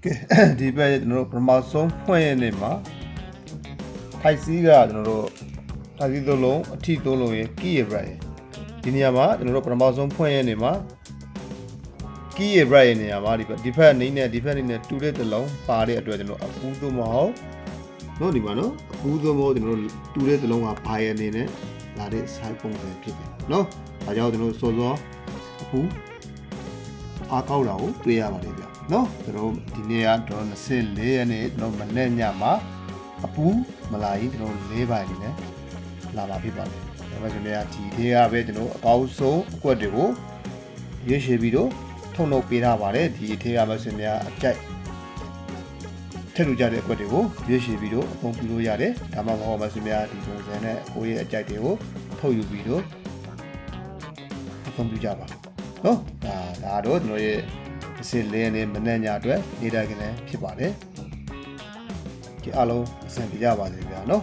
ကဲဒီဘက်ကျွန်တော်တို့ပထမဆုံးဖွင့်ရနေမှာထိုက်စီးကကျွန်တော်တို့ထိုက်စီးသုံးလုံးအထိသုံးလုံးရယ် key ရယ် bright ရယ်ဒီနေရာမှာကျွန်တော်တို့ပထမဆုံးဖွင့်ရနေမှာ key ရယ် bright ရယ်နေရာမှာဒီဘက်နေနဲ့ဒီဘက်နေနဲ့တူတဲ့တစ်လုံးပါတဲ့အတွက်ကျွန်တော်အပူးသုံးမဟုတ်နော်ဒီမှာနော်အပူးသုံးမဟုတ်ကျွန်တော်တို့တူတဲ့တစ်လုံးကဘာရယ်နေနဲ့လာတဲ့ side ပုံစံဖြစ်တယ်နော်ဒါကြောင့်ကျွန်တော်စောစောအပူးအားကောက်တာကိုတွေ့ရပါတယ်ဗျနော်ကျွန်တော်ဒီနေ့ကတော့24ရက်နေ့ကျွန်တော်မနေ့ညမှာအပူမလာရင်ကျွန်တော်၄ပိုင်းနေနဲ့လာပါဖြစ်ပါတယ်ဒါပေမဲ့ကျွန်တော်ဒီထဲကပဲကျွန်တော်အကောက်ဆုံးအကွက်တွေကိုရွေးချယ်ပြီးတော့ထုတ်လုပ်ပေးထားပါတယ်ဒီထဲကမှဆိုရင်အကြိုက်ထည့်လို့ကြတဲ့အကွက်တွေကိုရွေးချယ်ပြီးတော့အသုံးပြုလို့ရတယ်ဒါမှမဟုတ်မှဆိုရင်ဒီပုံစံနဲ့ကိုယ့်ရဲ့အကြိုက်တွေကိုထုတ်ယူပြီးတော့အသုံးပြုကြပါနော်ဒါတော့ကျွန်တော်ရဲ့အစစ်လဲနေမနေ့ညအတွက်နေတိုင်းကနေဖြစ်ပါတယ်ဒီအားလုံးအဆင်ပြေကြပါစေဗျာနော်